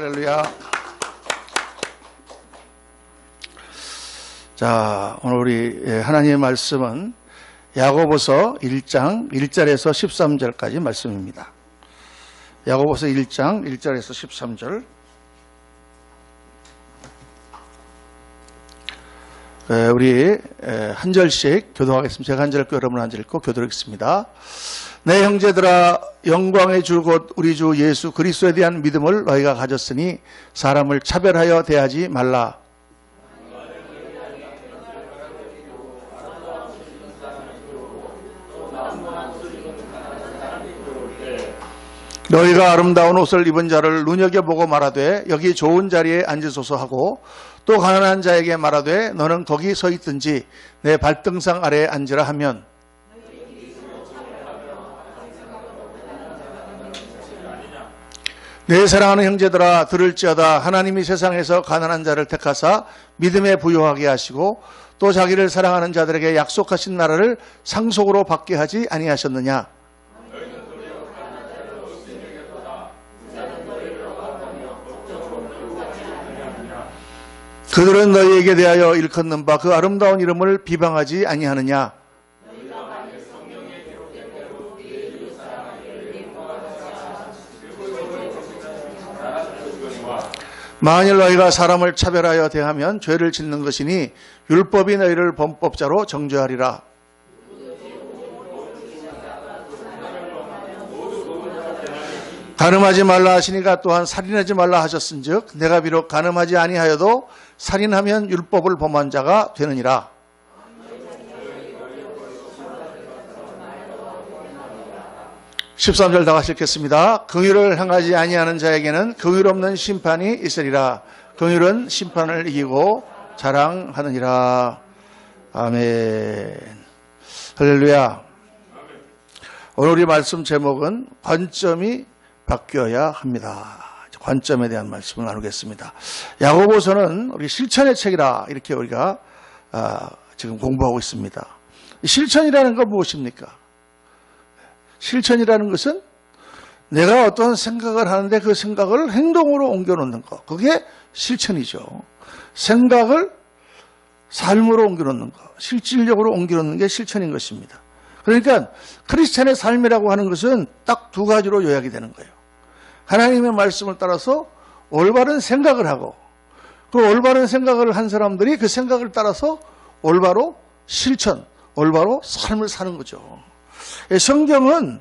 할렐루야. 자, 오늘 우리 하나님의 말씀은 야고보서 1장 1절에서 13절까지 말씀입니다. 야고보서 1장 1절에서 13절. 우리 한 절씩 교도하겠습니다. 제가 한 절 읽고 여러분 한 절 읽고 교도하겠습니다. 내 형제들아, 영광의 주 곧 우리 주 예수 그리스도에 대한 믿음을 너희가 가졌으니 사람을 차별하여 대하지 말라. 너희가 아름다운 옷을 입은 자를 눈여겨보고 말하되 여기 좋은 자리에 앉으소서 하고 또 가난한 자에게 말하되 너는 거기 서 있든지 내 발등상 아래에 앉으라 하면 내 사랑하는 형제들아, 들을지어다. 하나님이 세상에서 가난한 자를 택하사 믿음에 부요하게 하시고 또 자기를 사랑하는 자들에게 약속하신 나라를 상속으로 받게 하지 아니하셨느냐. 그들은 너희에게 대하여 일컫는 바 그 아름다운 이름을 비방하지 아니하느냐. 만일 너희가 사람을 차별하여 대하면 죄를 짓는 것이니 율법이 너희를 범법자로 정죄하리라. 간음하지 말라 하시니가 또한 살인하지 말라 하셨은즉 내가 비록 간음하지 아니하여도 살인하면 율법을 범한 자가 되느니라. (13절) 다 같이 읽겠습니다. 긍휼을 행하지 아니하는 자에게는 긍휼 없는 심판이 있으리라. 긍휼은 심판을 이기고 자랑하느니라. 아멘. 할렐루야. 오늘 우리 말씀 제목은 관점이 바뀌어야 합니다. 관점에 대한 말씀을 나누겠습니다. 야고보서는 우리 실천의 책이라 이렇게 우리가 지금 공부하고 있습니다. 실천이라는 건 무엇입니까? 실천이라는 것은 내가 어떤 생각을 하는데 그 생각을 행동으로 옮겨놓는 것. 그게 실천이죠. 생각을 삶으로 옮겨놓는 것. 실질적으로 옮겨놓는 게 실천인 것입니다. 그러니까 크리스찬의 삶이라고 하는 것은 딱 두 가지로 요약이 되는 거예요. 하나님의 말씀을 따라서 올바른 생각을 하고 그 올바른 생각을 한 사람들이 그 생각을 따라서 올바로 실천, 올바로 삶을 사는 거죠. 성경은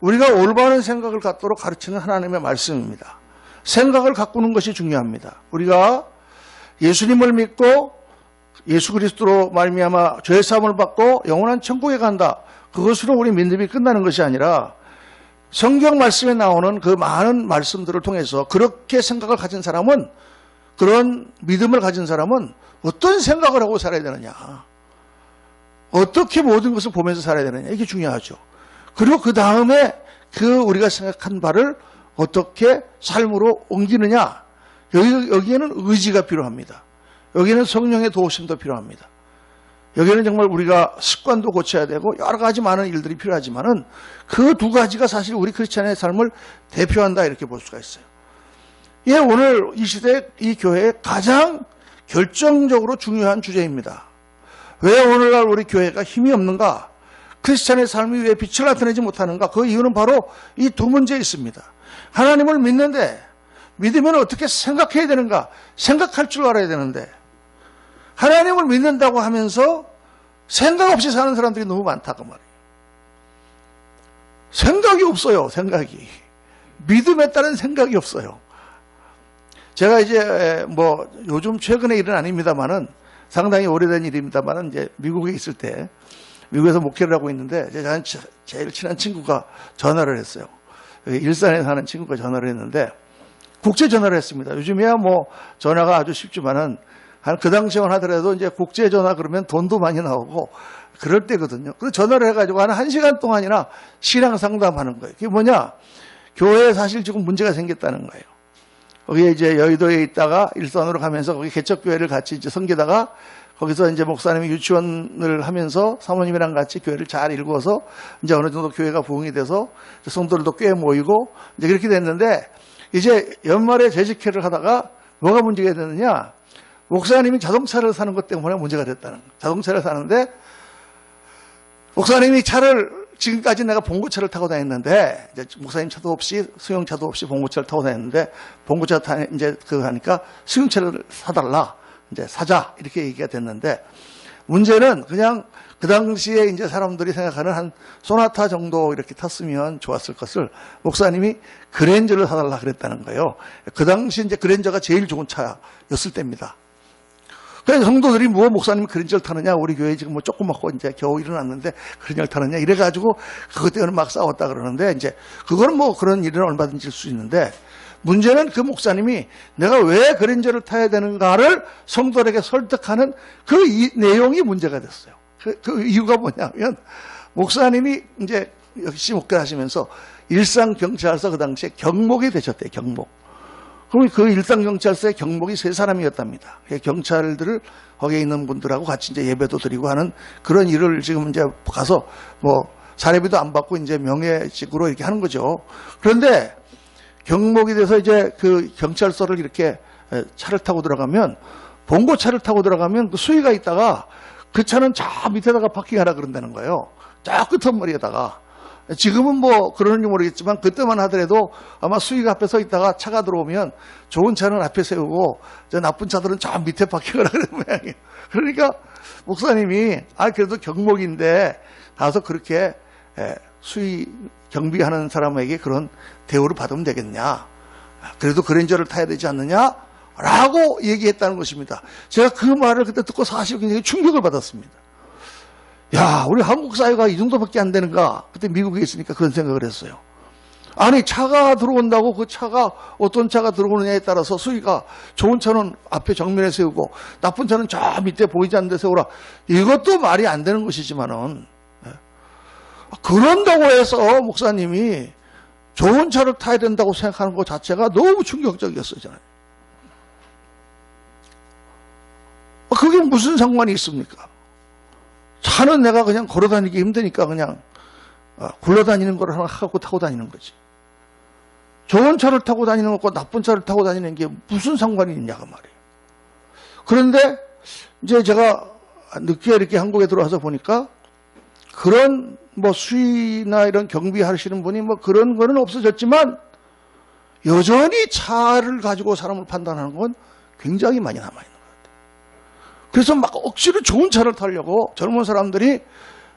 우리가 올바른 생각을 갖도록 가르치는 하나님의 말씀입니다. 생각을 가꾸는 것이 중요합니다. 우리가 예수님을 믿고 예수 그리스도로 말미암아 죄 사함을 받고 영원한 천국에 간다. 그것으로 우리 믿음이 끝나는 것이 아니라 성경 말씀에 나오는 그 많은 말씀들을 통해서 그렇게 생각을 가진 사람은, 그런 믿음을 가진 사람은 어떤 생각을 하고 살아야 되느냐, 어떻게 모든 것을 보면서 살아야 되느냐, 이게 중요하죠. 그리고 그 다음에 그 우리가 생각한 바를 어떻게 삶으로 옮기느냐, 여기에는 의지가 필요합니다. 여기에는 성령의 도우심도 필요합니다. 여기는 정말 우리가 습관도 고쳐야 되고 여러 가지 많은 일들이 필요하지만은 그 두 가지가 사실 우리 크리스찬의 삶을 대표한다, 이렇게 볼 수가 있어요. 예, 오늘 이 시대 이 교회에 가장 결정적으로 중요한 주제입니다. 왜 오늘날 우리 교회가 힘이 없는가? 크리스찬의 삶이 왜 빛을 나타내지 못하는가? 그 이유는 바로 이 두 문제에 있습니다. 하나님을 믿는데 믿으면 어떻게 생각해야 되는가? 생각할 줄 알아야 되는데 하나님을 믿는다고 하면서 생각 없이 사는 사람들이 너무 많다고 말이에요. 생각이 없어요. 생각이. 믿음에 따른 생각이 없어요. 제가 이제 뭐 요즘 최근의 일은 아닙니다만은 상당히 오래된 일입니다만은 이제 미국에 있을 때 미국에서 목회를 하고 있는데 저는 제일 친한 친구가 전화를 했어요. 일산에 사는 친구가 전화를 했는데 국제 전화를 했습니다. 요즘이야 뭐 전화가 아주 쉽지만은 그 당시만 하더라도 이제 국제 전화 그러면 돈도 많이 나오고 그럴 때거든요. 그래서 전화를 해가지고 한 1시간 동안이나 신앙 상담하는 거예요. 그게 뭐냐? 교회에 사실 지금 문제가 생겼다는 거예요. 거기에 이제 여의도에 있다가 일산으로 가면서 거기 개척교회를 같이 이제 섬기다가 거기서 이제 목사님이 유치원을 하면서 사모님이랑 같이 교회를 잘 일궈서 이제 어느 정도 교회가 부흥이 돼서 성도들도 꽤 모이고 이제 그렇게 됐는데 이제 연말에 재직회를 하다가 뭐가 문제가 됐느냐? 목사님이 자동차를 사는 것 때문에 문제가 됐다는 거예요. 자동차를 사는데 목사님이 차를 지금까지 내가 봉고차를 타고 다녔는데 이제 목사님 차도 없이 승용차도 없이 봉고차를 타고 다녔는데 봉고차 이제 그거 하니까 승용차를 사달라 이제 사자 이렇게 얘기가 됐는데 문제는 그냥 그 당시에 이제 사람들이 생각하는 한 소나타 정도 이렇게 탔으면 좋았을 것을 목사님이 그랜저를 사달라 그랬다는 거예요. 그 당시 이제 그랜저가 제일 좋은 차였을 때입니다. 그래서 성도들이 뭐 목사님이 그랜저를 타느냐, 우리 교회 지금 뭐 조금 먹고 이제 겨우 일어났는데 그랜저를 타느냐 이래가지고 그것 때문에 막 싸웠다 그러는데 이제 그거는 뭐 그런 일은 얼마든지 있을 수 있는데 문제는 그 목사님이 내가 왜 그랜저를 타야 되는가를 성도들에게 설득하는 그 내용이 문제가 됐어요. 그 이유가 뭐냐면 목사님이 이제 역시 목회하시면서 일상경찰서 그 당시에 경목이 되셨대요. 경목. 그럼 그 일상경찰서의 경목이 3사람이었답니다. 경찰들을 거기에 있는 분들하고 같이 이제 예배도 드리고 하는 그런 일을 지금 이제 가서 뭐 사례비도 안 받고 이제 명예직으로 이렇게 하는 거죠. 그런데 경목이 돼서 이제 그 경찰서를 이렇게 차를 타고 들어가면 봉고차를 타고 들어가면 그 수위가 있다가 그 차는 저 밑에다가 파킹하라 그런다는 거예요. 저 끝머리에다가. 지금은 뭐 그러는지 모르겠지만 그때만 하더라도 아마 수위가 앞에 서 있다가 차가 들어오면 좋은 차는 앞에 세우고 저 나쁜 차들은 저 밑에 파킹을 하는 모양이에요. 그러니까 목사님이 그래도 경목인데 가서 그렇게 수위 경비하는 사람에게 그런 대우를 받으면 되겠냐. 그래도 그랜저를 타야 되지 않느냐. 라고 얘기했다는 것입니다. 제가 그 말을 그때 듣고 사실 굉장히 충격을 받았습니다. 야, 우리 한국 사회가 이 정도밖에 안 되는가? 그때 미국에 있으니까 그런 생각을 했어요. 아니, 차가 들어온다고 그 차가 어떤 차가 들어오느냐에 따라서 수위가 좋은 차는 앞에 정면에 세우고 나쁜 차는 저 밑에 보이지 않는 데 세우라. 이것도 말이 안 되는 것이지만은 그런다고 해서 목사님이 좋은 차를 타야 된다고 생각하는 것 자체가 너무 충격적이었어요, 저는. 그게 무슨 상관이 있습니까? 차는 내가 그냥 걸어 다니기 힘드니까 그냥 굴러다니는 걸 하나 하고 타고 다니는 거지. 좋은 차를 타고 다니는 것과 나쁜 차를 타고 다니는 게 무슨 상관이 있냐고 말이에요. 그런데 이제 제가 늦게 이렇게 한국에 들어와서 보니까 그런 뭐 수위나 이런 경비하시는 분이 뭐 그런 거는 없어졌지만 여전히 차를 가지고 사람을 판단하는 건 굉장히 많이 남아있는 거예요. 그래서 막 억지로 좋은 차를 타려고 젊은 사람들이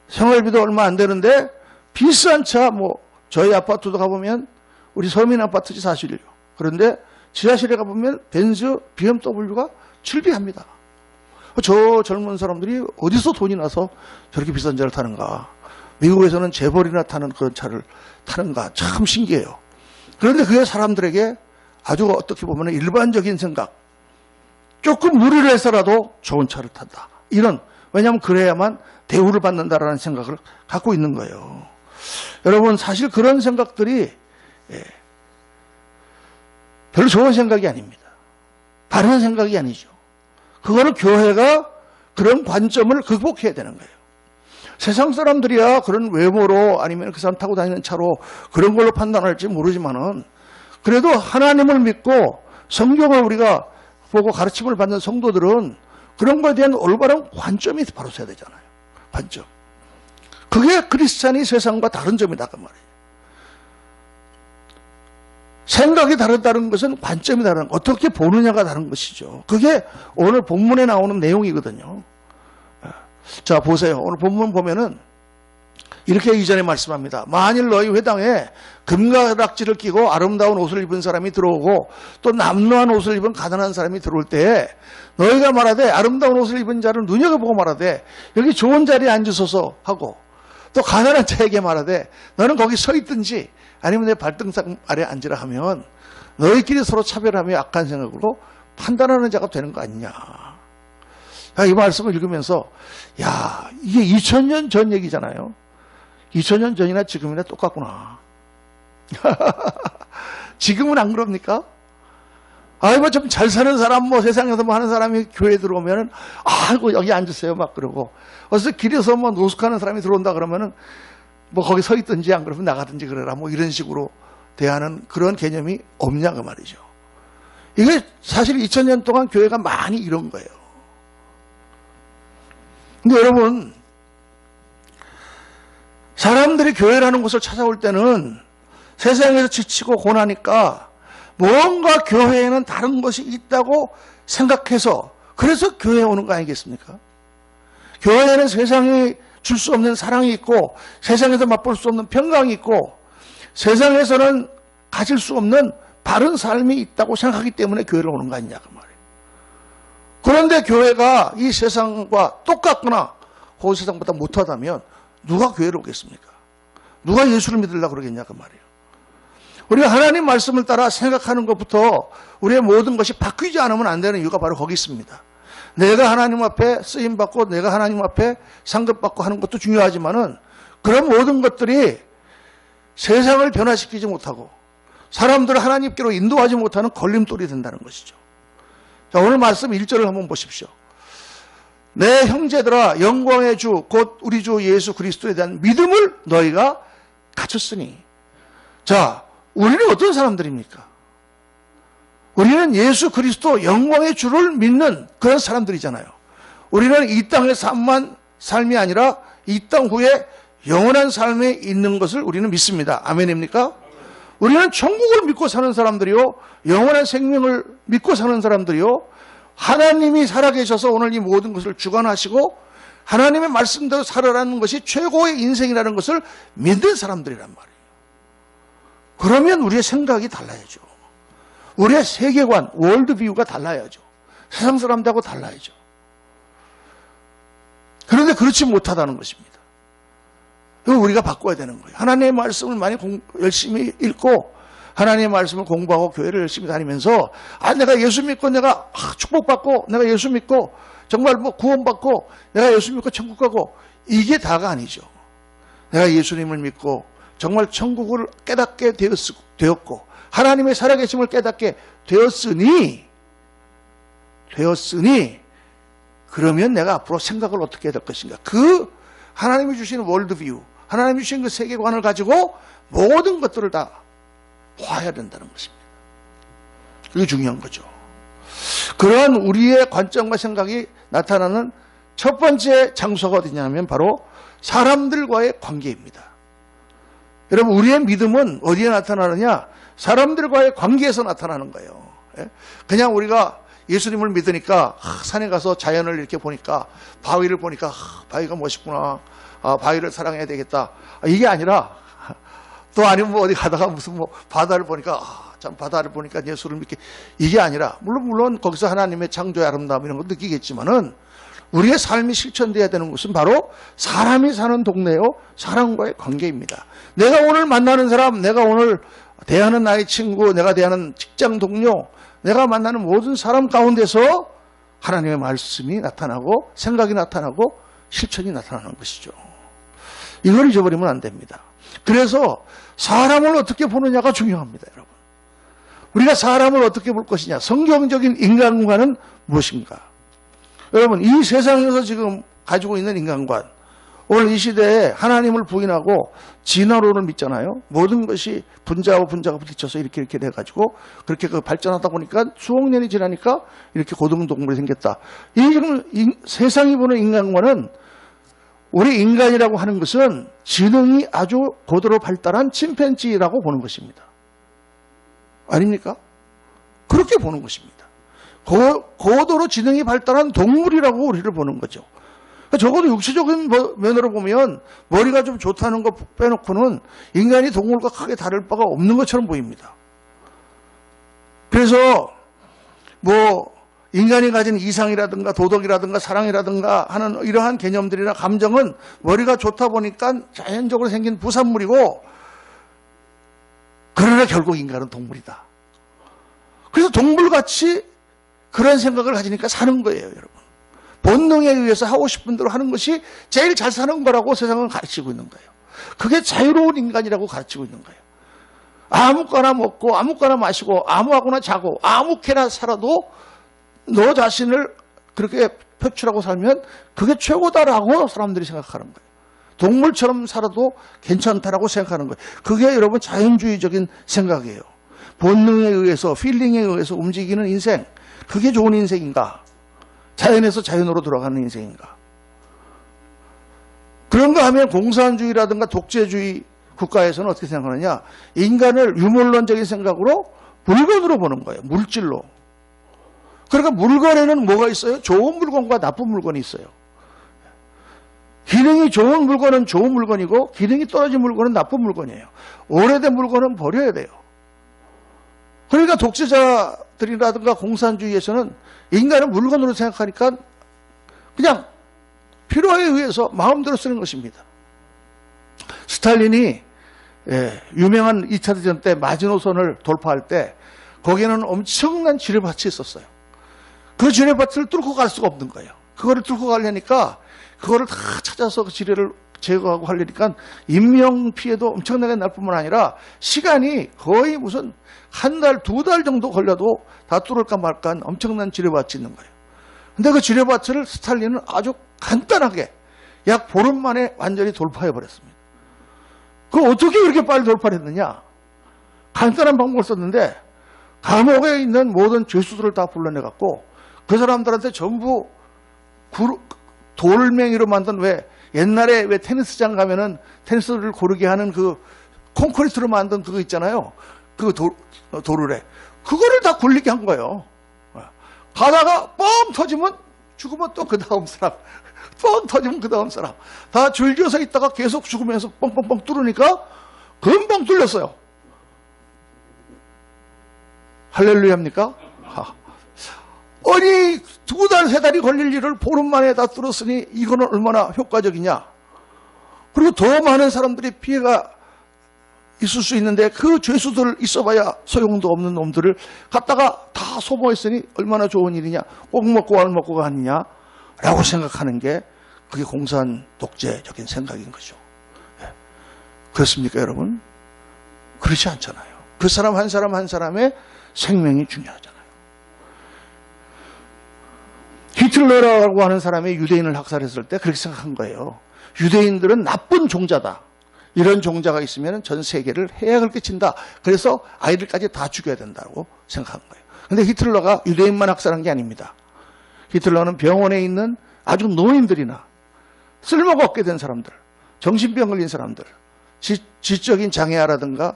생활비도 얼마 안 되는데 비싼 차, 뭐 저희 아파트도 가보면 우리 서민 아파트지 사실요. 그런데 지하실에 가보면 벤츠, BMW가 출비합니다. 저 젊은 사람들이 어디서 돈이 나서 저렇게 비싼 차를 타는가. 미국에서는 재벌이나 타는 그런 차를 타는가. 참 신기해요. 그런데 그게 사람들에게 아주 어떻게 보면 일반적인 생각, 조금 무리를 해서라도 좋은 차를 탄다. 이런, 왜냐하면 그래야만 대우를 받는다라는 생각을 갖고 있는 거예요. 여러분, 사실 그런 생각들이 별로 좋은 생각이 아닙니다. 바른 생각이 아니죠. 그거는 교회가 그런 관점을 극복해야 되는 거예요. 세상 사람들이야 그런 외모로 아니면 그 사람 타고 다니는 차로 그런 걸로 판단할지 모르지만은 그래도 하나님을 믿고 성경을 우리가 보고 가르침을 받는 성도들은 그런 거에 대한 올바른 관점이 바로 서야 되잖아요. 관점. 그게 크리스찬이 세상과 다른 점이다 그 말이에요. 생각이 다르다는 것은 관점이 다른, 어떻게 보느냐가 다른 것이죠. 그게 오늘 본문에 나오는 내용이거든요. 자, 보세요. 오늘 본문 보면은 이렇게 이전에 말씀합니다. 만일 너희 회당에 금가락지를 끼고 아름다운 옷을 입은 사람이 들어오고 또 남루한 옷을 입은 가난한 사람이 들어올 때 너희가 말하되 아름다운 옷을 입은 자를 눈여겨보고 말하되 여기 좋은 자리에 앉으소서 하고 또 가난한 자에게 말하되 너는 거기 서 있든지 아니면 내 발등상 아래 앉으라 하면 너희끼리 서로 차별하며 악한 생각으로 판단하는 자가 되는 거 아니냐. 이 말씀을 읽으면서 야, 이게 2000년 전 얘기잖아요. 2000년 전이나 지금이나 똑같구나. 지금은 안 그럽니까? 뭐 좀 잘 사는 사람, 뭐 세상에서 뭐 하는 사람이 교회에 들어오면은, 아이고, 여기 앉으세요. 막 그러고. 어서 길에서 뭐 노숙하는 사람이 들어온다 그러면은, 뭐 거기 서 있든지 안 그러면 나가든지 그래라. 뭐 이런 식으로 대하는 그런 개념이 없냐 그 말이죠. 이게 사실 2000년 동안 교회가 많이 이런 거예요. 근데 여러분, 사람들이 교회라는 곳을 찾아올 때는 세상에서 지치고 고나니까 뭔가 교회에는 다른 것이 있다고 생각해서 그래서 교회에 오는 거 아니겠습니까? 교회에는 세상이 줄 수 없는 사랑이 있고 세상에서 맛볼 수 없는 평강이 있고 세상에서는 가질 수 없는 바른 삶이 있다고 생각하기 때문에 교회를 오는 거 아니냐 그 말이에요. 그런데 교회가 이 세상과 똑같거나 그 세상보다 못하다면 누가 교회를 오겠습니까? 누가 예수를 믿으려고 그러겠냐 그 말이에요. 우리가 하나님 말씀을 따라 생각하는 것부터 우리의 모든 것이 바뀌지 않으면 안 되는 이유가 바로 거기 있습니다. 내가 하나님 앞에 쓰임받고 내가 하나님 앞에 상급받고 하는 것도 중요하지만은 그런 모든 것들이 세상을 변화시키지 못하고 사람들을 하나님께로 인도하지 못하는 걸림돌이 된다는 것이죠. 자, 오늘 말씀 1절을 한번 보십시오. 내 형제들아 영광의 주 곧 우리 주 예수 그리스도에 대한 믿음을 너희가 갖췄으니. 자, 우리는 어떤 사람들입니까? 우리는 예수 그리스도 영광의 주를 믿는 그런 사람들이잖아요. 우리는 이 땅의 삶이 아니라 이 땅 후에 영원한 삶에 있는 것을 우리는 믿습니다. 아멘입니까? 우리는 천국을 믿고 사는 사람들이요, 영원한 생명을 믿고 사는 사람들이요, 하나님이 살아계셔서 오늘 이 모든 것을 주관하시고 하나님의 말씀대로 살아가는 것이 최고의 인생이라는 것을 믿는 사람들이란 말이에요. 그러면 우리의 생각이 달라야죠. 우리의 세계관, 월드뷰가 달라야죠. 세상 사람들하고 달라야죠. 그런데 그렇지 못하다는 것입니다. 이거 우리가 바꿔야 되는 거예요. 하나님의 말씀을 많이 열심히 읽고 하나님의 말씀을 공부하고 교회를 열심히 다니면서 내가 예수 믿고 내가 축복받고 내가 예수 믿고 정말 뭐 구원받고 내가 예수 믿고 천국 가고 이게 다가 아니죠. 내가 예수님을 믿고 정말 천국을 깨닫게 되었고 하나님의 살아계심을 깨닫게 되었으니 그러면 내가 앞으로 생각을 어떻게 해야 될 것인가. 그 하나님이 주시는 월드뷰, 하나님이 주신 그 세계관을 가지고 모든 것들을 다 봐야 된다는 것입니다. 그게 중요한 거죠. 그러한 우리의 관점과 생각이 나타나는 첫 번째 장소가 어디냐면 바로 사람들과의 관계입니다. 여러분, 우리의 믿음은 어디에 나타나느냐? 사람들과의 관계에서 나타나는 거예요. 그냥 우리가 예수님을 믿으니까 산에 가서 자연을 이렇게 보니까 바위를 보니까 바위가 멋있구나, 바위를 사랑해야 되겠다, 이게 아니라 또 아니면 뭐 어디 가다가 무슨 뭐 바다를 보니까 참 바다를 보니까 예수를 믿게, 이게 아니라 물론 거기서 하나님의 창조의 아름다움 이런 거 느끼겠지만은 우리의 삶이 실천돼야 되는 것은 바로 사람이 사는 동네요, 사람과의 관계입니다. 내가 오늘 만나는 사람, 내가 오늘 대하는 나의 친구, 내가 대하는 직장 동료, 내가 만나는 모든 사람 가운데서 하나님의 말씀이 나타나고 생각이 나타나고 실천이 나타나는 것이죠. 이걸 잊어버리면 안 됩니다. 그래서 사람을 어떻게 보느냐가 중요합니다, 여러분. 우리가 사람을 어떻게 볼 것이냐, 성경적인 인간관은 무엇인가? 여러분, 이 세상에서 지금 가지고 있는 인간관, 오늘 이 시대에 하나님을 부인하고 진화론을 믿잖아요. 모든 것이 분자와 분자가 부딪혀서 이렇게 돼가지고 그렇게 발전하다 보니까 수억 년이 지나니까 이렇게 고등동물이 생겼다. 이 지금 세상이 보는 인간관은, 우리 인간이라고 하는 것은 지능이 아주 고도로 발달한 침팬지라고 보는 것입니다. 아닙니까? 그렇게 보는 것입니다. 고도로 지능이 발달한 동물이라고 우리를 보는 거죠. 적어도 육체적인 면으로 보면 머리가 좀 좋다는 거 빼놓고는 인간이 동물과 크게 다를 바가 없는 것처럼 보입니다. 그래서 뭐 인간이 가진 이상이라든가 도덕이라든가 사랑이라든가 하는 이러한 개념들이나 감정은 머리가 좋다 보니까 자연적으로 생긴 부산물이고, 그러나 결국 인간은 동물이다. 그래서 동물같이 그런 생각을 가지니까 사는 거예요, 여러분. 본능에 의해서 하고 싶은 대로 하는 것이 제일 잘 사는 거라고 세상은 가르치고 있는 거예요. 그게 자유로운 인간이라고 가르치고 있는 거예요. 아무거나 먹고 아무거나 마시고 아무하거나 자고 아무렇게나 살아도 너 자신을 그렇게 표출하고 살면 그게 최고다라고 사람들이 생각하는 거예요. 동물처럼 살아도 괜찮다라고 생각하는 거예요. 그게 여러분 자연주의적인 생각이에요. 본능에 의해서, 필링에 의해서 움직이는 인생. 그게 좋은 인생인가? 자연에서 자연으로 돌아가는 인생인가? 그런가 하면 공산주의라든가 독재주의 국가에서는 어떻게 생각하느냐? 인간을 유물론적인 생각으로 물건으로 보는 거예요. 물질로. 그러니까 물건에는 뭐가 있어요? 좋은 물건과 나쁜 물건이 있어요. 기능이 좋은 물건은 좋은 물건이고 기능이 떨어진 물건은 나쁜 물건이에요. 오래된 물건은 버려야 돼요. 그러니까 독재자들이라든가 공산주의에서는 인간을 물건으로 생각하니까 그냥 필요에 의해서 마음대로 쓰는 것입니다. 스탈린이 유명한 2차 대전 때 마지노선을 돌파할 때 거기에는 엄청난 지뢰밭이 있었어요. 그 지뢰밭을 뚫고 갈 수가 없는 거예요. 그거를 뚫고 가려니까 그거를 다 찾아서 그 지뢰를 제거하고 하려니까 인명피해도 엄청나게 날 뿐만 아니라 시간이 거의 무슨 한 달, 2달 정도 걸려도 다 뚫을까 말까 한 엄청난 지뢰밭이 있는 거예요. 근데 그 지뢰밭을 스탈린은 아주 간단하게 약 보름 만에 완전히 돌파해버렸습니다. 그 어떻게 그렇게 빨리 돌파를 했느냐? 간단한 방법을 썼는데 감옥에 있는 모든 죄수들을 다 불러내갖고 그 사람들한테 전부 돌멩이로 만든 옛날에 테니스장 가면은 테니스를 고르게 하는 그 콘크리트로 만든 그거 있잖아요. 그 돌을 그거를 다 굴리게 한 거예요. 가다가 뻥 터지면 죽으면 또 그 다음 사람, 뻥 터지면 그 다음 사람. 다 줄지어서 있다가 계속 죽으면서 뻥뻥뻥 뚫으니까 금방 뚫렸어요. 할렐루야입니까? 아니 2달, 3달이 걸릴 일을 보름 만에 다 뚫었으니 이거는 얼마나 효과적이냐. 그리고 더 많은 사람들이 피해가 있을 수 있는데 그 죄수들 있어봐야 소용도 없는 놈들을 갖다가 다 소모했으니 얼마나 좋은 일이냐. 꼭 먹고 알 먹고가 아니냐라고 생각하는 게 그게 공산 독재적인 생각인 거죠. 그렇습니까 여러분? 그렇지 않잖아요. 그 사람 한 사람 한 사람의 생명이 중요하잖아요. 히틀러라고 하는 사람이 유대인을 학살했을 때 그렇게 생각한 거예요. 유대인들은 나쁜 종자다. 이런 종자가 있으면 전 세계를 해악을 끼친다. 그래서 아이들까지 다 죽여야 된다고 생각한 거예요. 그런데 히틀러가 유대인만 학살한 게 아닙니다. 히틀러는 병원에 있는 아주 노인들이나 쓸모가 없게 된 사람들, 정신병 걸린 사람들, 지적인 장애아라든가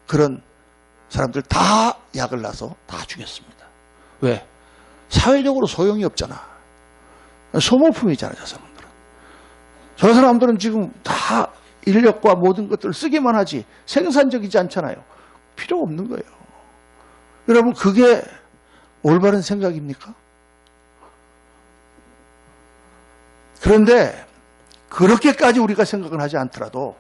그런 사람들 다 약을 놔서 다 죽였습니다. 왜? 사회적으로 소용이 없잖아. 소모품이잖아요, 저 사람들은. 저 사람들은 지금 다 인력과 모든 것들을 쓰기만 하지 생산적이지 않잖아요. 필요 없는 거예요. 여러분, 그게 올바른 생각입니까? 그런데 그렇게까지 우리가 생각을 하지 않더라도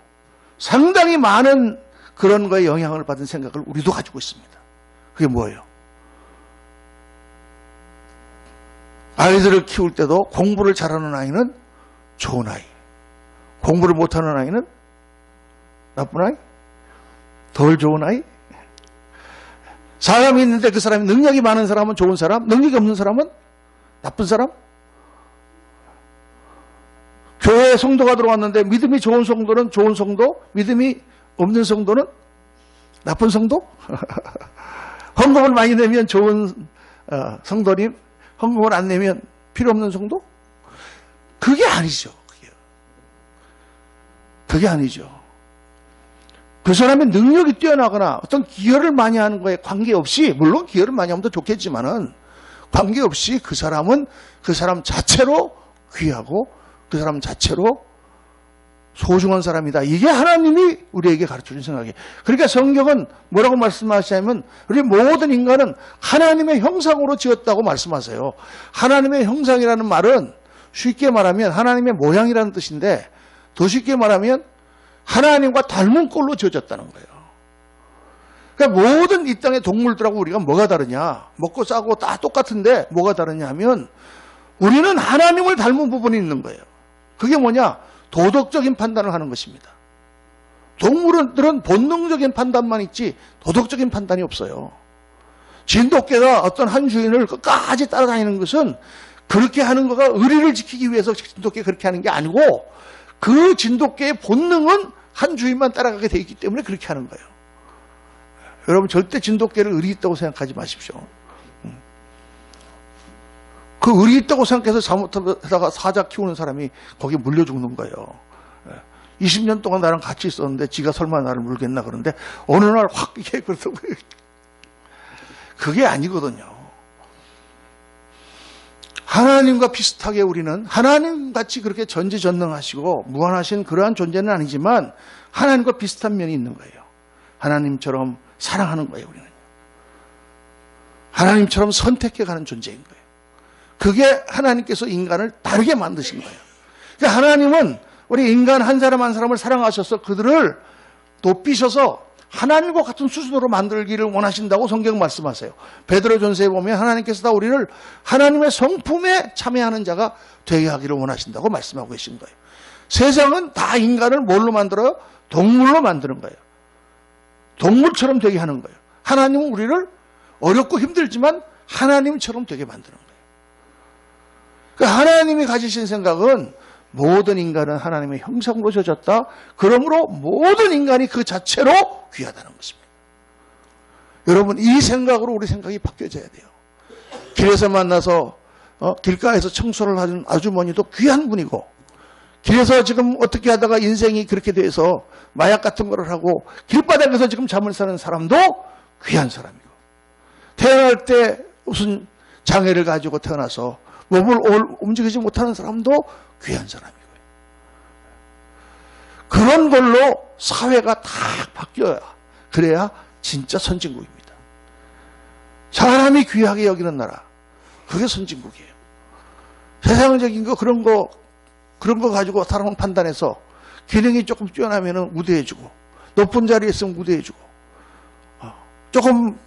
상당히 많은 그런 거에 영향을 받은 생각을 우리도 가지고 있습니다. 그게 뭐예요? 아이들을 키울 때도 공부를 잘하는 아이는 좋은 아이, 공부를 못하는 아이는 나쁜 아이, 덜 좋은 아이. 사람이 있는데 그 사람이 능력이 많은 사람은 좋은 사람, 능력이 없는 사람은 나쁜 사람. 교회에 성도가 들어왔는데 믿음이 좋은 성도는 좋은 성도, 믿음이 없는 성도는 나쁜 성도. 헌금을 많이 내면 좋은 성도님, 헌금을 안 내면 필요 없는 성도? 그게 아니죠. 그게 아니죠. 그 사람의 능력이 뛰어나거나 어떤 기여를 많이 하는 거에 관계없이, 물론 기여를 많이 하면 더 좋겠지만은 관계없이 그 사람은 그 사람 자체로 귀하고 그 사람 자체로 소중한 사람이다. 이게 하나님이 우리에게 가르쳐준 생각이에요. 그러니까 성경은 뭐라고 말씀하시냐면 우리 모든 인간은 하나님의 형상으로 지었다고 말씀하세요. 하나님의 형상이라는 말은 쉽게 말하면 하나님의 모양이라는 뜻인데 더 쉽게 말하면 하나님과 닮은 꼴로 지어졌다는 거예요. 그러니까 모든 이 땅의 동물들하고 우리가 뭐가 다르냐. 먹고 싸고 다 똑같은데 뭐가 다르냐 하면 우리는 하나님을 닮은 부분이 있는 거예요. 그게 뭐냐? 도덕적인 판단을 하는 것입니다. 동물들은 본능적인 판단만 있지 도덕적인 판단이 없어요. 진돗개가 어떤 한 주인을 끝까지 따라다니는 것은 그렇게 하는 거가 의리를 지키기 위해서 진돗개가 그렇게 하는 게 아니고 그 진돗개의 본능은 한 주인만 따라가게 돼 있기 때문에 그렇게 하는 거예요. 여러분 절대 진돗개를 의리 있다고 생각하지 마십시오. 그 의리 있다고 생각해서 잘못하다가 사자 키우는 사람이 거기에 물려 죽는 거예요. 20년 동안 나랑 같이 있었는데 지가 설마 나를 물겠나 그런데 어느 날 확 이게 그렇다고요. 그게 아니거든요. 하나님과 비슷하게 우리는 하나님같이 그렇게 전지전능하시고 무한하신 그러한 존재는 아니지만 하나님과 비슷한 면이 있는 거예요. 하나님처럼 사랑하는 거예요. 우리는 하나님처럼 선택해가는 존재인 거예요. 그게 하나님께서 인간을 다르게 만드신 거예요. 그러니까 하나님은 우리 인간 한 사람 한 사람을 사랑하셔서 그들을 높이셔서 하나님과 같은 수준으로 만들기를 원하신다고 성경 말씀하세요. 베드로전서에 보면 하나님께서 다 우리를 하나님의 성품에 참여하는 자가 되게 하기를 원하신다고 말씀하고 계신 거예요. 세상은 다 인간을 뭘로 만들어요? 동물로 만드는 거예요. 동물처럼 되게 하는 거예요. 하나님은 우리를 어렵고 힘들지만 하나님처럼 되게 만드는 거예요. 그러니까 하나님이 가지신 생각은 모든 인간은 하나님의 형상으로 져졌다. 그러므로 모든 인간이 그 자체로 귀하다는 것입니다. 여러분 이 생각으로 우리 생각이 바뀌어져야 돼요. 길에서 만나서 길가에서 청소를 하는 아주머니도 귀한 분이고 길에서 지금 어떻게 하다가 인생이 그렇게 돼서 마약 같은 거를 하고 길바닥에서 지금 잠을 자는 사람도 귀한 사람이고 태어날 때 무슨 장애를 가지고 태어나서 몸을 움직이지 못하는 사람도 귀한 사람이고요. 그런 걸로 사회가 다 바뀌어야 그래야 진짜 선진국입니다. 사람이 귀하게 여기는 나라 그게 선진국이에요. 세상적인 거 그런 거 가지고 사람을 판단해서 기능이 조금 뛰어나면 우대해주고 높은 자리에 있으면 우대해주고 조금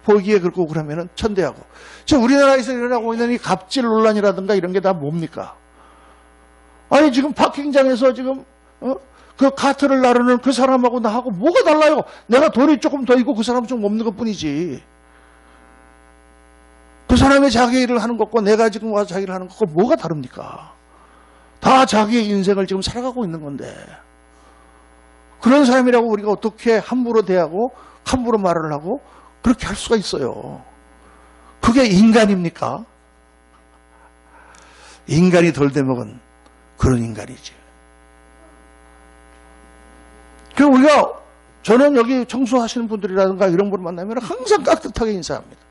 보기에 그렇고 그러면 천대하고 지금 우리나라에서 일어나고 있는 이 갑질 논란이라든가 이런 게 다 뭡니까? 아니 지금 파킹장에서 지금 그 카트를 나르는 그 사람하고 나하고 뭐가 달라요? 내가 돈이 조금 더 있고 그 사람은 좀 없는 것뿐이지. 그 사람의 자기 일을 하는 것과 내가 지금 와서 자기 일을 하는 것과 뭐가 다릅니까? 다 자기의 인생을 지금 살아가고 있는 건데 그런 사람이라고 우리가 어떻게 함부로 대하고 함부로 말을 하고 그렇게 할 수가 있어요. 그게 인간입니까? 인간이 덜 되먹은 그런 인간이지. 그리고 우리가 저는 여기 청소하시는 분들이라든가 이런 분을 만나면 항상 깍듯하게 인사합니다.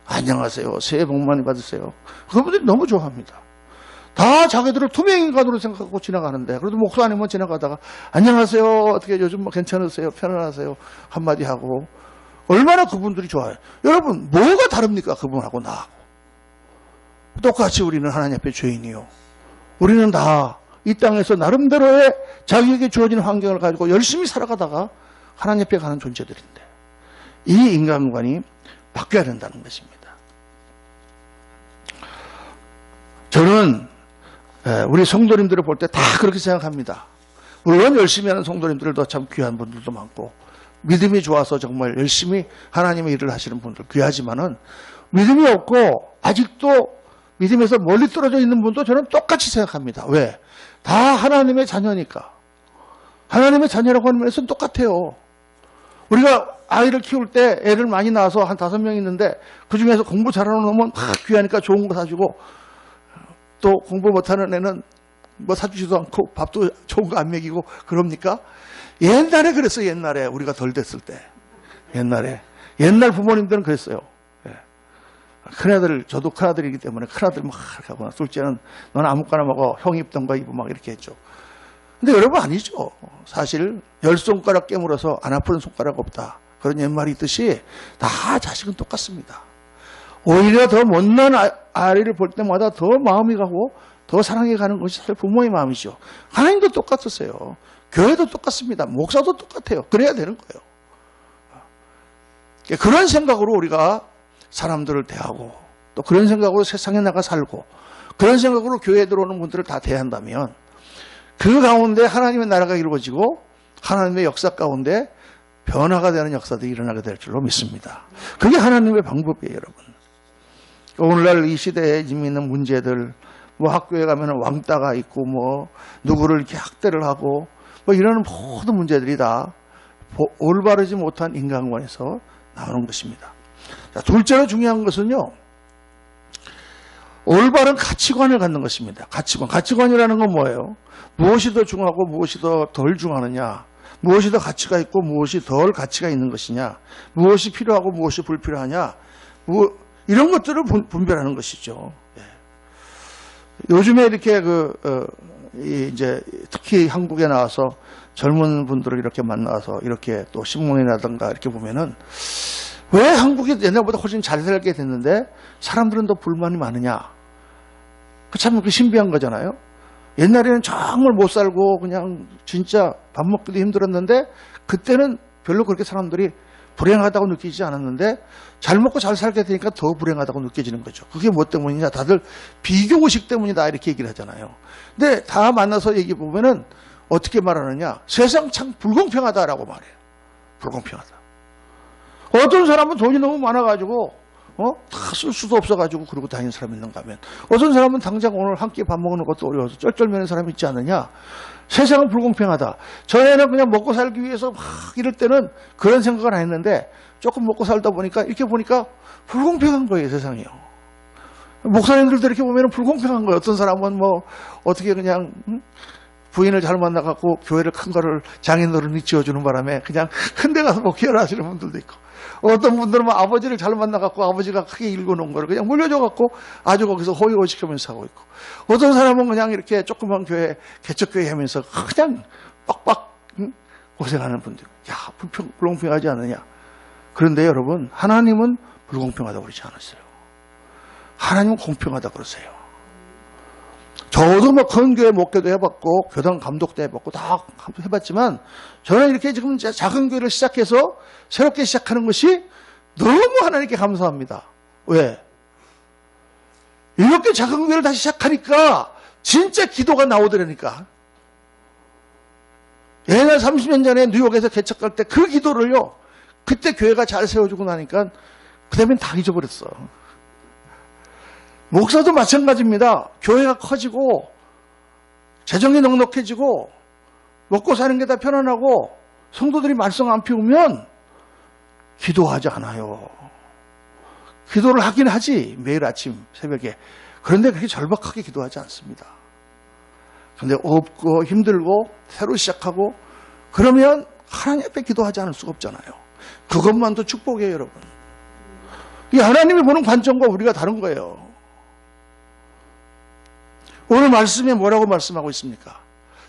안녕하세요. 새해 복 많이 받으세요. 그분들이 너무 좋아합니다. 다 자기들을 투명인간으로 생각하고 지나가는데 그래도 목사님은 지나가다가 안녕하세요. 어떻게 요즘 뭐 괜찮으세요? 편안하세요? 한마디 하고 얼마나 그분들이 좋아요. 여러분 뭐가 다릅니까? 그분하고 나하고. 똑같이 우리는 하나님 앞에 죄인이요. 우리는 다 이 땅에서 나름대로의 자기에게 주어진 환경을 가지고 열심히 살아가다가 하나님 앞에 가는 존재들인데 이 인간관이 바뀌어야 된다는 것입니다. 저는 우리 성도님들을 볼 때 다 그렇게 생각합니다. 물론 열심히 하는 성도님들도 참 귀한 분들도 많고 믿음이 좋아서 정말 열심히 하나님의 일을 하시는 분들 귀하지만은 믿음이 없고 아직도 믿음에서 멀리 떨어져 있는 분도 저는 똑같이 생각합니다. 왜? 다 하나님의 자녀니까. 하나님의 자녀라고 하는 면에서는 똑같아요. 우리가 아이를 키울 때 애를 많이 낳아서 한 5명 있는데 그 중에서 공부 잘하는 놈은 막 귀하니까 좋은 거 사주고 또 공부 못하는 애는 뭐 사주지도 않고 밥도 좋은 거 안 먹이고 그럽니까? 옛날에 그랬어요. 옛날에 우리가 덜 됐을 때. 옛날 부모님들은 그랬어요. 큰아들, 저도 큰아들이기 때문에 큰아들 막 하고 둘째는 넌 아무거나 먹어. 형이 입던 거 입어 막 이렇게 했죠. 근데 여러분 아니죠. 사실 10손가락 깨물어서 안 아프는 손가락 없다. 그런 옛말이 있듯이 다 자식은 똑같습니다. 오히려 더 못난 아이를 볼 때마다 더 마음이 가고 더 사랑해 가는 것이 사실 부모의 마음이죠. 하나님도 똑같으세요. 교회도 똑같습니다. 목사도 똑같아요. 그래야 되는 거예요. 그런 생각으로 우리가 사람들을 대하고 또 그런 생각으로 세상에 나가 살고 그런 생각으로 교회에 들어오는 분들을 다 대한다면 그 가운데 하나님의 나라가 이루어지고 하나님의 역사 가운데 변화가 되는 역사들이 일어나게 될 줄로 믿습니다. 그게 하나님의 방법이에요, 여러분. 오늘날 이 시대에 지금 있는 문제들 뭐 학교에 가면 왕따가 있고 뭐 누구를 이렇게 학대를 하고 뭐 이런 모든 문제들이 다 올바르지 못한 인간관에서 나오는 것입니다. 자, 둘째로 중요한 것은요, 올바른 가치관을 갖는 것입니다. 가치관이라는 건 뭐예요? 무엇이 더 중요하고 무엇이 더 덜 중요하느냐, 무엇이 더 가치가 있고 무엇이 덜 가치가 있는 것이냐, 무엇이 필요하고 무엇이 불필요하냐, 이런 것들을 분별하는 것이죠. 요즘에 이렇게 이제 특히 한국에 나와서 젊은 분들을 이렇게 만나서 이렇게 또 신문이라든가 이렇게 보면은 왜 한국이 옛날보다 훨씬 잘 살게 됐는데 사람들은 더 불만이 많으냐? 참 신비한 거잖아요. 옛날에는 정말 못 살고 그냥 진짜 밥 먹기도 힘들었는데 그때는 별로 그렇게 사람들이 불행하다고 느끼지 않았는데 잘 먹고 잘 살게 되니까 더 불행하다고 느껴지는 거죠. 그게 뭐 때문이냐? 다들 비교의식 때문이다 이렇게 얘기를 하잖아요. 근데 다 만나서 얘기 보면은 어떻게 말하느냐? 세상 참 불공평하다라고 말해요. 불공평하다. 어떤 사람은 돈이 너무 많아가지고 다 쓸 수도 없어가지고 그러고 다니는 사람이 있는가 하면 어떤 사람은 당장 오늘 한 끼 밥 먹는 것도 어려워서 쩔쩔매는 사람이 있지 않느냐. 세상은 불공평하다. 전에는 그냥 먹고 살기 위해서 막 이럴 때는 그런 생각을 안 했는데 조금 먹고 살다 보니까 이렇게 보니까 불공평한 거예요, 세상이요. 목사님들도 이렇게 보면 불공평한 거예요. 어떤 사람은 뭐 어떻게 그냥 부인을 잘 만나갖고 교회를 큰 거를 장인어른이 지어주는 바람에 그냥 큰 데 가서 목회를 하시는 분들도 있고, 어떤 분들은 뭐 아버지를 잘 만나갖고 아버지가 크게 읽어놓은 거를 그냥 물려줘갖고 아주 거기서 호의호식하면서 하고 있고, 어떤 사람은 그냥 이렇게 조그만 교회, 개척교회 하면서 그냥 빡빡 고생하는 분들. 야, 불공평하지 않느냐. 그런데 여러분, 하나님은 불공평하다고 그러지 않았어요. 하나님은 공평하다고 그러세요. 저도 뭐 큰 교회 목회도 해봤고 교당 감독도 해봤고 다 해봤지만 저는 이렇게 지금 작은 교회를 시작해서 새롭게 시작하는 것이 너무 하나님께 감사합니다. 왜? 이렇게 작은 교회를 다시 시작하니까 진짜 기도가 나오더라니까. 옛날 30년 전에 뉴욕에서 개척할 때 그 기도를요, 그때 교회가 잘 세워주고 나니까 그 다음엔 다 잊어버렸어. 목사도 마찬가지입니다. 교회가 커지고 재정이 넉넉해지고 먹고 사는 게 다 편안하고 성도들이 말썽 안 피우면 기도하지 않아요. 기도를 하긴 하지, 매일 아침 새벽에. 그런데 그렇게 절박하게 기도하지 않습니다. 그런데 없고 힘들고 새로 시작하고 그러면 하나님 앞에 기도하지 않을 수가 없잖아요. 그것만도 축복이에요, 여러분. 이 하나님이 보는 관점과 우리가 다른 거예요. 오늘 말씀에 뭐라고 말씀하고 있습니까?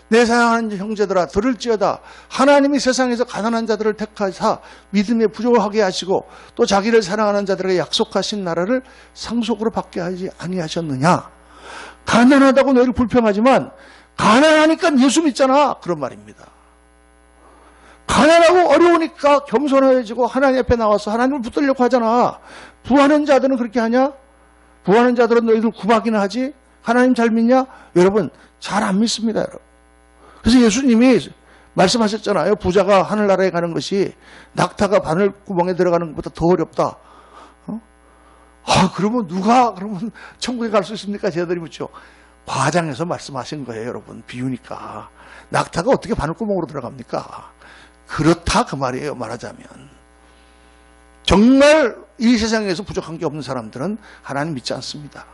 내 사랑하는 형제들아 들을지어다. 하나님이 세상에서 가난한 자들을 택하사 믿음에 부족하게 하시고 또 자기를 사랑하는 자들에게 약속하신 나라를 상속으로 받게 하지 아니하셨느냐. 가난하다고 너희를 불평하지만 가난하니까 예수 믿잖아, 그런 말입니다. 가난하고 어려우니까 겸손해지고 하나님 앞에 나와서 하나님을 붙들려고 하잖아. 부하는 자들은 그렇게 하냐? 부하는 자들은 너희들 구박이나 하지? 하나님 잘 믿냐? 여러분, 잘 안 믿습니다, 여러분. 그래서 예수님이 말씀하셨잖아요. 부자가 하늘나라에 가는 것이 낙타가 바늘구멍에 들어가는 것보다 더 어렵다. 그러면 누가 그러면 천국에 갈 수 있습니까? 제자들이 묻죠. 과장해서 말씀하신 거예요, 여러분. 비유니까. 낙타가 어떻게 바늘구멍으로 들어갑니까? 그렇다 그 말이에요, 말하자면. 정말 이 세상에서 부족한 게 없는 사람들은 하나님 믿지 않습니다.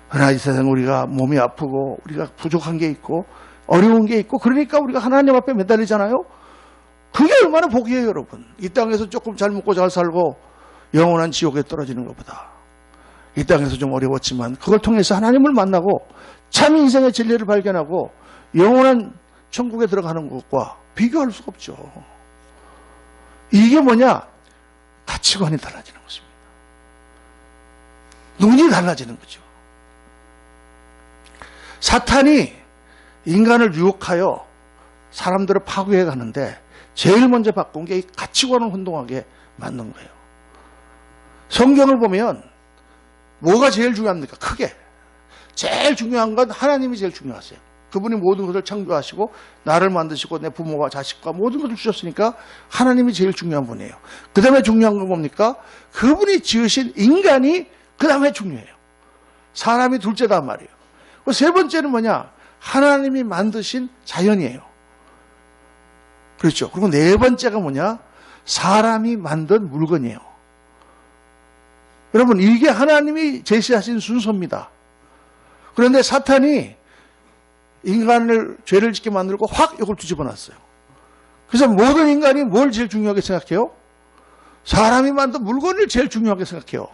그러나 이 세상 우리가 몸이 아프고 우리가 부족한 게 있고 어려운 게 있고 그러니까 우리가 하나님 앞에 매달리잖아요. 그게 얼마나 복이에요, 여러분. 이 땅에서 조금 잘 먹고 잘 살고 영원한 지옥에 떨어지는 것보다 이 땅에서 좀 어려웠지만 그걸 통해서 하나님을 만나고 참 인생의 진리를 발견하고 영원한 천국에 들어가는 것과 비교할 수가 없죠. 이게 뭐냐? 가치관이 달라지는 것입니다. 눈이 달라지는 거죠. 사탄이 인간을 유혹하여 사람들을 파괴해 가는데 제일 먼저 바꾼 게 이 가치관을 혼동하게 만든 거예요. 성경을 보면 뭐가 제일 중요합니까? 크게. 제일 중요한 건 하나님이 제일 중요하세요. 그분이 모든 것을 창조하시고 나를 만드시고 내 부모와 자식과 모든 것을 주셨으니까 하나님이 제일 중요한 분이에요. 그 다음에 중요한 건 뭡니까? 그분이 지으신 인간이 그 다음에 중요해요. 사람이 둘째단 말이에요. 세 번째는 뭐냐? 하나님이 만드신 자연이에요. 그렇죠. 그리고 네 번째가 뭐냐? 사람이 만든 물건이에요. 여러분, 이게 하나님이 제시하신 순서입니다. 그런데 사탄이 인간을 죄를 짓게 만들고 확 이걸 뒤집어 놨어요. 그래서 모든 인간이 뭘 제일 중요하게 생각해요? 사람이 만든 물건을 제일 중요하게 생각해요.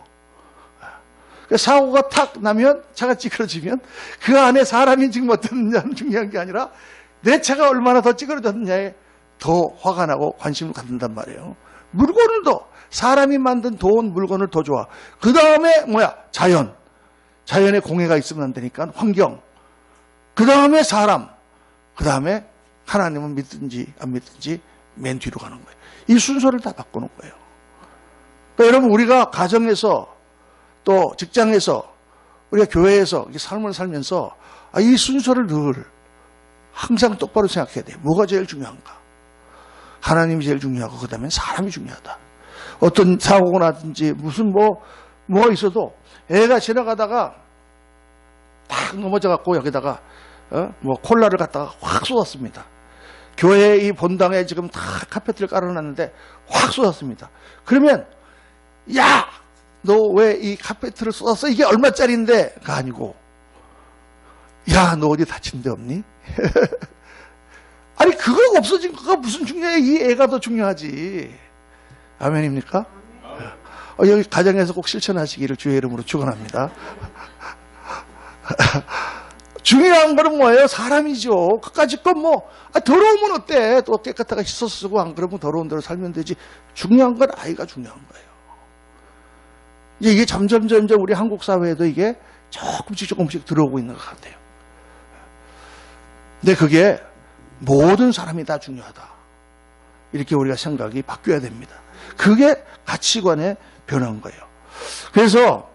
사고가 탁 나면, 차가 찌그러지면 그 안에 사람이 지금 어떻느냐는 중요한 게 아니라 내 차가 얼마나 더 찌그러졌느냐에 더 화가 나고 관심을 갖는단 말이에요. 물건을 더, 사람이 만든 돈, 물건을 더 좋아. 그 다음에 뭐야? 자연. 자연에 공해가 있으면 안 되니까 환경. 그 다음에 사람. 그 다음에 하나님은 믿든지 안 믿든지 맨 뒤로 가는 거예요. 이 순서를 다 바꾸는 거예요. 그러니까 여러분, 우리가 가정에서 또 직장에서 우리가 교회에서 삶을 살면서 이 순서를 늘 항상 똑바로 생각해야 돼요. 뭐가 제일 중요한가? 하나님이 제일 중요하고 그 다음에 사람이 중요하다. 어떤 사고가 나든지 무슨 뭐가 있어도 애가 지나가다가 탁 넘어져갖고 여기다가 콜라를 갖다가 확 쏟았습니다. 교회 이 본당에 지금 다 카페트를 깔아놨는데 확 쏟았습니다. 그러면 야! 너 왜 이 카페트를 쏟았어? 이게 얼마짜리인데?가 아니고 야, 너 어디 다친 데 없니? 아니, 그거 없어진 거가 무슨 중요해? 이 애가 더 중요하지. 아멘입니까? 여기 가정에서 꼭 실천하시기를 주의 이름으로 축원합니다. 중요한 거는 뭐예요? 사람이죠. 그까짓 건 더러우면 어때? 또 깨끗하게 씻어서 쓰고 안 그러면 더러운 대로 살면 되지. 중요한 건 아이가 중요한 거예요. 이게 점점 우리 한국 사회에도 이게 조금씩 들어오고 있는 것 같아요. 근데 그게 모든 사람이 다 중요하다. 이렇게 우리가 생각이 바뀌어야 됩니다. 그게 가치관의 변화인 거예요. 그래서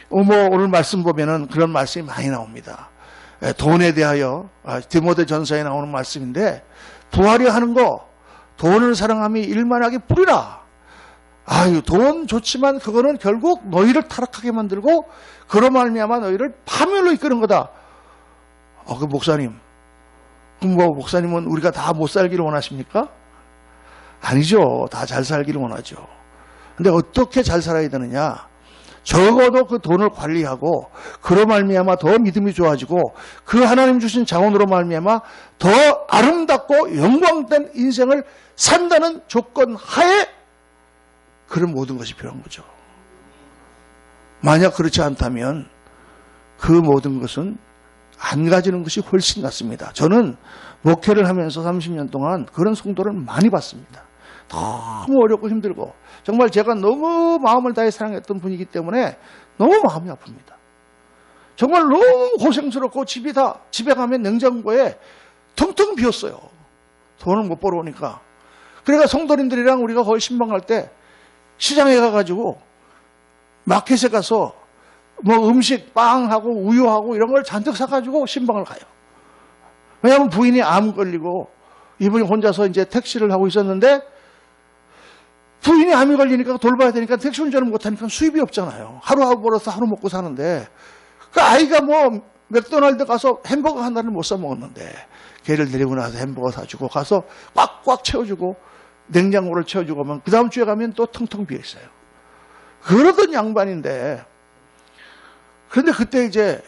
오늘 말씀 보면은 그런 말씀이 많이 나옵니다. 돈에 대하여 디모데 전서에 나오는 말씀인데, 부하려 하는 거, 돈을 사랑함이 일만하게 뿌리라. 돈 좋지만 그거는 결국 너희를 타락하게 만들고 그로 말미암아 너희를 파멸로 이끄는 거다. 그 목사님, 그럼 목사님은 우리가 다 못 살기를 원하십니까? 아니죠. 다 잘 살기를 원하죠. 근데 어떻게 잘 살아야 되느냐? 적어도 그 돈을 관리하고 그로 말미암아 더 믿음이 좋아지고 그 하나님 주신 자원으로 말미암아 더 아름답고 영광된 인생을 산다는 조건 하에 그런 모든 것이 필요한 거죠. 만약 그렇지 않다면 그 모든 것은 안 가지는 것이 훨씬 낫습니다. 저는 목회를 하면서 30년 동안 그런 성도를 많이 봤습니다. 너무 어렵고 힘들고 정말 제가 너무 마음을 다해 사랑했던 분이기 때문에 너무 마음이 아픕니다. 정말 너무 고생스럽고 집에 가면 냉장고에 텅텅 비었어요. 돈을 못 벌어오니까. 그러니까 성도님들이랑 우리가 거의 신방갈 때 시장에 가가지고 마켓에 가서 음식, 빵하고 우유하고 이런 걸 잔뜩 사가지고 신방을 가요. 왜냐하면 부인이 암 걸리고 이분이 혼자서 이제 택시를 하고 있었는데 부인이 암이 걸리니까 돌봐야 되니까 택시 운전을 못하니까 수입이 없잖아요. 하루 벌어서 하루 먹고 사는데 그 아이가 맥도날드 가서 햄버거 하나를 못 사 먹었는데 걔를 데리고 나서 햄버거 사주고 가서 꽉꽉 채워주고 냉장고를 채워주고 하면 그 다음 주에 가면 또 텅텅 비어 있어요. 그러던 양반인데 그런데 그때 이제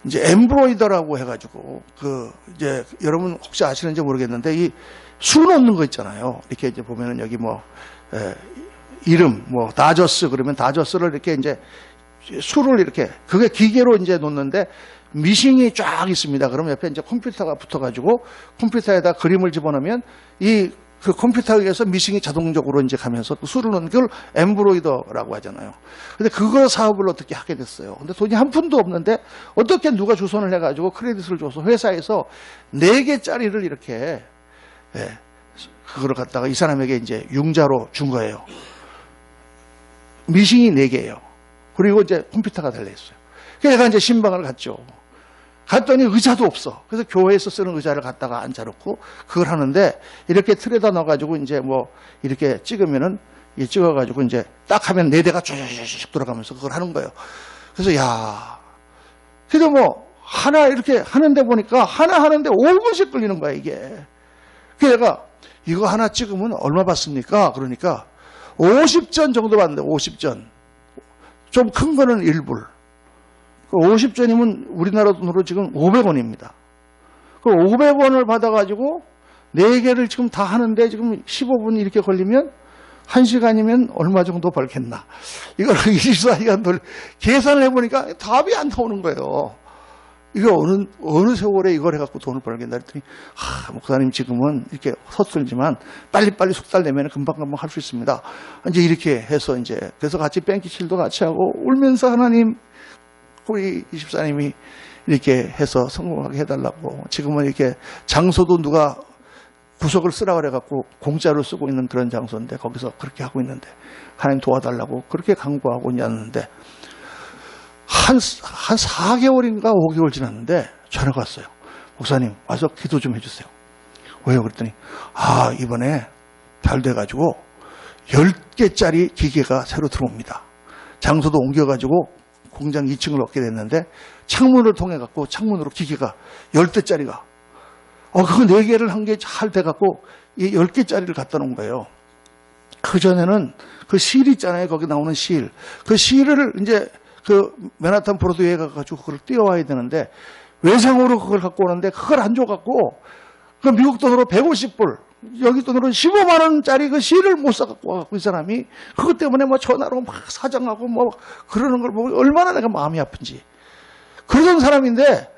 이제 엠브로이더라고 해가지고 이제 여러분 혹시 아시는지 모르겠는데 이 수 놓는 거 있잖아요. 이렇게 이제 보면은 여기 이름 다저스 그러면 다저스를 이렇게 이제 수를 이렇게 그게 기계로 이제 놓는데 미싱이 쫙 있습니다. 그러면 옆에 이제 컴퓨터가 붙어가지고 컴퓨터에다 그림을 집어넣으면 그 컴퓨터에 의해서 미싱이 자동적으로 이제 가면서 수를 넣는 걸 엠브로이더라고 하잖아요. 근데 그거 사업을 어떻게 하게 됐어요. 근데 돈이 한 푼도 없는데 어떻게 누가 주선을 해가지고 크레딧을 줘서 회사에서 4개짜리를 이렇게 그거를 갖다가 이 사람에게 이제 융자로 준 거예요. 미싱이 4개예요. 그리고 이제 컴퓨터가 달려있어요. 그래서 제가 이제 신방을 갔죠. 갔더니 의자도 없어. 그래서 교회에서 쓰는 의자를 갖다가 앉아놓고 그걸 하는데 이렇게 틀에다 넣어가지고 이제 이렇게 찍으면은 찍어가지고 이제 딱 하면 4대가 쭉 돌아가면서 그걸 하는 거예요. 그래서 그래도 뭐 하나 이렇게 하는데 보니까 하나 하는데 5분씩 걸리는 거야 이게. 그래서 내가 이거 하나 찍으면 얼마 받습니까? 그러니까 50전 정도 받는데 50전. 좀 큰 거는 1불. 50전이면 우리나라 돈으로 지금 500원입니다. 그 500원을 받아가지고 4개를 지금 다 하는데 지금 15분 이렇게 걸리면 1시간이면 얼마 정도 벌겠나. 이걸 24시간 계산을 해보니까 답이 안 나오는 거예요. 이거 어느 세월에 이걸 해갖고 돈을 벌겠나 했더니, 목사님 지금은 이렇게 서툴지만 빨리빨리 숙달되면 금방금방 할 수 있습니다. 이제 이렇게 해서 그래서 같이 뺑기칠도 같이 하고 울면서 하나님, 우리 이집사님이 이렇게 해서 성공하게 해달라고. 지금은 이렇게 장소도 누가 구석을 쓰라 그래갖고 공짜로 쓰고 있는 그런 장소인데 거기서 그렇게 하고 있는데 하나님 도와달라고 그렇게 강구하고 있는데 한 4개월인가 5개월 지났는데 전화가 왔어요. 목사님 와서 기도 좀 해주세요. 왜요? 그랬더니 이번에 잘 돼가지고 10개짜리 기계가 새로 들어옵니다. 장소도 옮겨가지고 공장 2층을 얻게 됐는데 창문을 통해 갖고 창문으로 기계가 10대짜리가 그거 4개를 한 게 잘 돼갖고 이 10개짜리를 갖다 놓은 거예요. 그전에는 그 실 있잖아요. 거기 나오는 실. 그 실을 그 맨하탄 브로드웨이에 가가지고 그걸 띄워와야 되는데 외상으로 그걸 갖고 오는데 그걸 안 줘갖고 그 미국 돈으로 150불, 여기 돈으로 15만 원짜리 그 실을 못 사갖고 와갖고 이 사람이 그것 때문에 뭐 전화로 막 사정하고 뭐 그러는 걸 보고 얼마나 내가 마음이 아픈지. 그러던 사람인데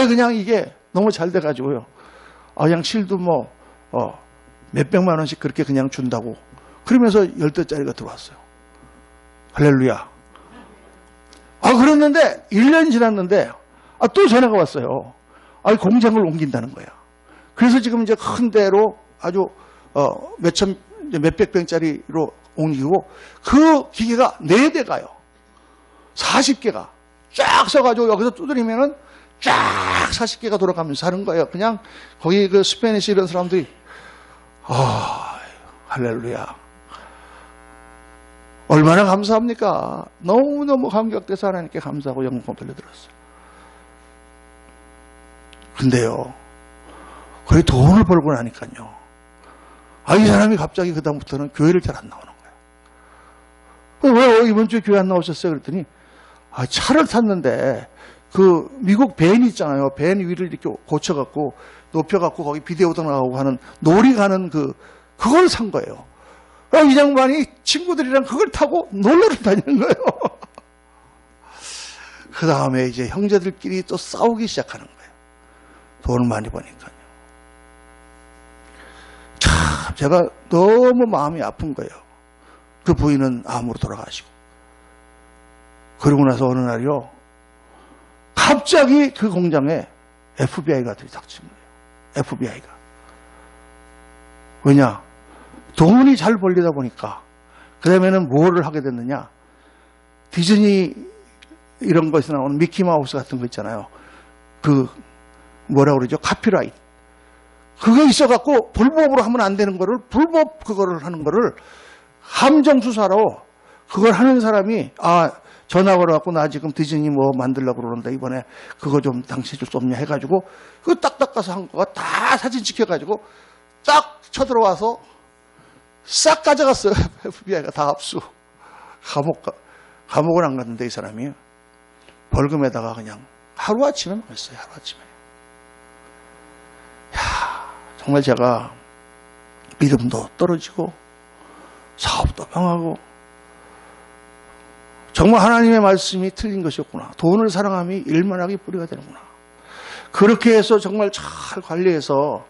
그냥 이게 너무 잘 돼가지고요. 그냥 실도 뭐 몇백만 원씩 그렇게 그냥 준다고. 그러면서 10대짜리가 들어왔어요. 할렐루야. 그랬는데 1년 지났는데 또 전화가 왔어요. 공장을 옮긴다는 거야. 그래서 지금 큰 데로 아주 몇백 병짜리로 옮기고 그 기계가 4대 가요. 40개가 쫙 서가지고 여기서 두드리면은 쫙 40개가 돌아가면서 하는 거예요. 그냥 거기 그 스페니시 이런 사람들이 할렐루야. 얼마나 감사합니까? 너무너무 감격돼서 하나님께 감사하고 영광 돌려드렸어요. 근데요, 거의 돈을 벌고 나니까요. 이 사람이 갑자기 그다음부터는 교회를 잘 안 나오는 거예요. 왜 이번 주에 교회 안 나오셨어요? 그랬더니 차를 탔는데 그 미국 밴 있잖아요. 밴 위를 이렇게 고쳐갖고 높여갖고 거기 비데오도 나가고 하는 놀이 가는 그걸 산 거예요. 이 양반이 친구들이랑 그걸 타고 놀러를 다니는 거예요. 그 다음에 이제 형제들끼리 또 싸우기 시작하는 거예요. 돈을 많이 버니까요. 참 제가 너무 마음이 아픈 거예요. 그 부인은 암으로 돌아가시고. 그러고 나서 어느 날이요. 갑자기 그 공장에 FBI가 들이닥친 거예요. FBI가. 왜냐? 돈이 잘 벌리다 보니까. 그 다음에는 뭐를 하게 됐느냐? 디즈니 이런 것에 나오는 미키마우스 같은 거 있잖아요. 뭐라 그러죠? 카피라이트. 그거 있어갖고 불법으로 하면 안 되는 거를 불법 그거를 하는 거를 함정수사로 그걸 하는 사람이 전화 걸어갖고 나 지금 디즈니 뭐 만들려고 그러는데 이번에 그거 좀 당신 줄 수 없냐 해가지고 그거 딱딱 가서 한 거가 다 사진 찍혀가지고 딱 쳐들어와서 싹 가져갔어요. FBI가 다 압수. 감옥을 안 갔는데 이 사람이 벌금에다가 그냥 하루아침에 망했어요. 하루아침에. 정말 제가 믿음도 떨어지고 사업도 망하고 정말 하나님의 말씀이 틀린 것이었구나. 돈을 사랑함이 일만하게 뿌리가 되는구나. 그렇게 해서 정말 잘 관리해서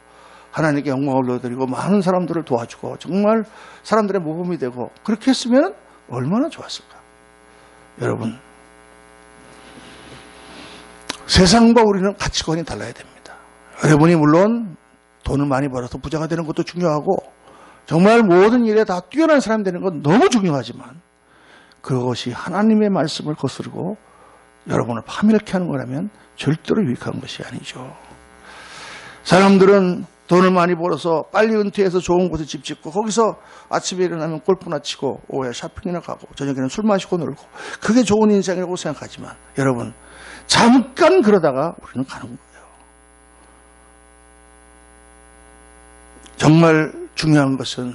하나님께 영광을 올려드리고 많은 사람들을 도와주고 정말 사람들의 모범이 되고 그렇게 했으면 얼마나 좋았을까. 여러분, 세상과 우리는 가치관이 달라야 됩니다. 여러분이 물론 돈을 많이 벌어서 부자가 되는 것도 중요하고 정말 모든 일에 다 뛰어난 사람이 되는 건 너무 중요하지만 그것이 하나님의 말씀을 거스르고 여러분을 파멸케 하는 거라면 절대로 유익한 것이 아니죠. 사람들은 돈을 많이 벌어서 빨리 은퇴해서 좋은 곳에 집 짓고 거기서 아침에 일어나면 골프나 치고 오후에 쇼핑이나 가고 저녁에는 술 마시고 놀고 그게 좋은 인생이라고 생각하지만 여러분 잠깐 그러다가 우리는 가는 거예요. 정말 중요한 것은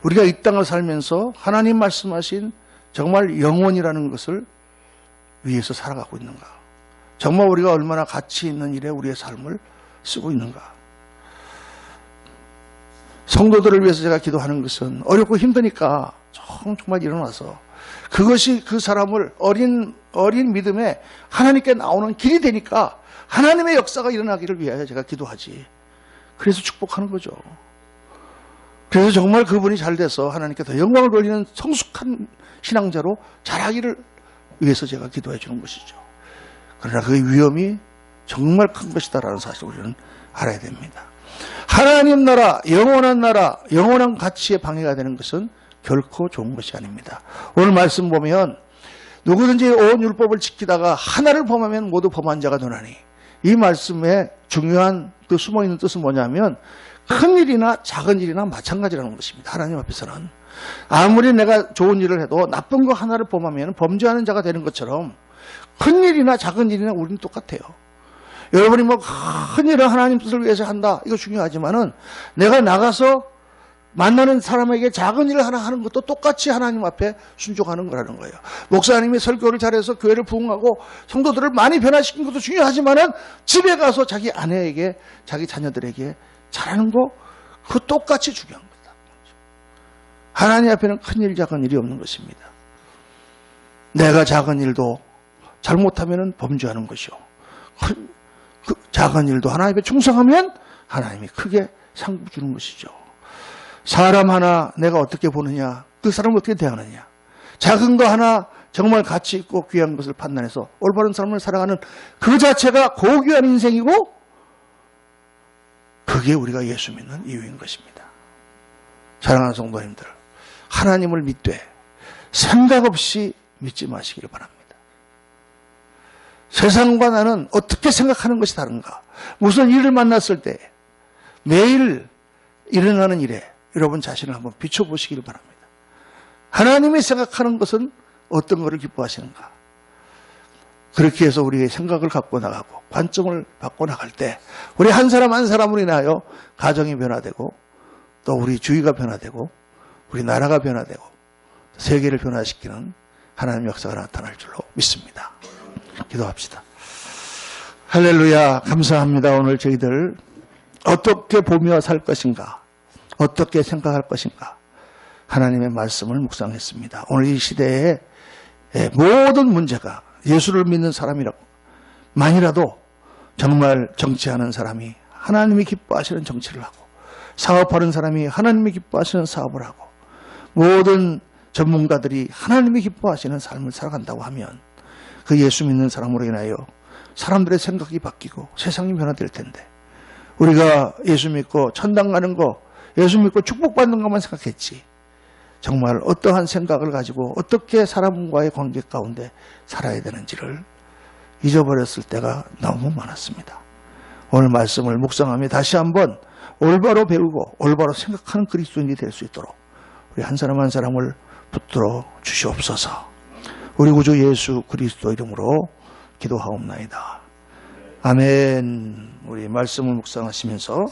우리가 이 땅을 살면서 하나님 말씀하신 정말 영혼이라는 것을 위해서 살아가고 있는가? 정말 우리가 얼마나 가치 있는 일에 우리의 삶을 쓰고 있는가? 성도들을 위해서 제가 기도하는 것은 어렵고 힘드니까 정말 일어나서 그것이 그 사람을 어린 믿음에 하나님께 나오는 길이 되니까 하나님의 역사가 일어나기를 위하여 제가 기도하지. 그래서 축복하는 거죠. 그래서 정말 그분이 잘 돼서 하나님께 더 영광을 돌리는 성숙한 신앙자로 자라기를 위해서 제가 기도해 주는 것이죠. 그러나 그 위험이 정말 큰 것이다라는 사실을 우리는 알아야 됩니다. 하나님 나라, 영원한 가치에 방해가 되는 것은 결코 좋은 것이 아닙니다. 오늘 말씀 보면 누구든지 온 율법을 지키다가 하나를 범하면 모두 범한 자가 되나니 이 말씀에 중요한 그 숨어있는 뜻은 뭐냐면 큰 일이나 작은 일이나 마찬가지라는 것입니다. 하나님 앞에서는 아무리 내가 좋은 일을 해도 나쁜 거 하나를 범하면 범죄하는 자가 되는 것처럼 큰 일이나 작은 일이나 우리는 똑같아요. 여러분이 뭐 큰 일을 하나님 뜻을 위해서 한다 이거 중요하지만은 내가 나가서 만나는 사람에게 작은 일을 하나 하는 것도 똑같이 하나님 앞에 순종하는 거라는 거예요. 목사님이 설교를 잘해서 교회를 부흥하고 성도들을 많이 변화시킨 것도 중요하지만은 집에 가서 자기 아내에게 자기 자녀들에게 잘하는 거 그거 똑같이 중요한 거다. 하나님 앞에는 큰 일 작은 일이 없는 것입니다. 내가 작은 일도 잘못하면 범죄하는 것이요. 그 작은 일도 하나님 앞에 충성하면 하나님이 크게 상 주는 것이죠. 사람 하나 내가 어떻게 보느냐, 그 사람을 어떻게 대하느냐, 작은 거 하나 정말 가치 있고 귀한 것을 판단해서 올바른 삶을 살아가는 그 자체가 고귀한 인생이고 그게 우리가 예수 믿는 이유인 것입니다. 사랑하는 성도님들, 하나님을 믿되 생각 없이 믿지 마시기를 바랍니다. 세상과 나는 어떻게 생각하는 것이 다른가? 무슨 일을 만났을 때 매일 일어나는 일에 여러분 자신을 한번 비춰보시기를 바랍니다. 하나님이 생각하는 것은 어떤 것을 기뻐하시는가? 그렇게 해서 우리의 생각을 갖고 나가고 관점을 바꿔 나갈 때 우리 한 사람 한 사람으로 인하여 가정이 변화되고 또 우리 주위가 변화되고 우리 나라가 변화되고 세계를 변화시키는 하나님의 역사가 나타날 줄로 믿습니다. 기도합시다. 할렐루야, 감사합니다. 오늘 저희들 어떻게 보며 살 것인가, 어떻게 생각할 것인가 하나님의 말씀을 묵상했습니다. 오늘 이 시대의 모든 문제가 예수를 믿는 사람이라고 만이라도 정말 정치하는 사람이 하나님이 기뻐하시는 정치를 하고 사업하는 사람이 하나님이 기뻐하시는 사업을 하고 모든 전문가들이 하나님이 기뻐하시는 삶을 살아간다고 하면 그 예수 믿는 사람으로 인하여 사람들의 생각이 바뀌고 세상이 변화될 텐데 우리가 예수 믿고 천당 가는 거, 예수 믿고 축복받는 것만 생각했지 정말 어떠한 생각을 가지고 어떻게 사람과의 관계 가운데 살아야 되는지를 잊어버렸을 때가 너무 많았습니다. 오늘 말씀을 묵상하며 다시 한번 올바로 배우고 올바로 생각하는 그리스도인이 될 수 있도록 우리 한 사람 한 사람을 붙들어 주시옵소서. 우리 구주 예수 그리스도 이름으로 기도하옵나이다. 아멘. 우리 말씀을 묵상하시면서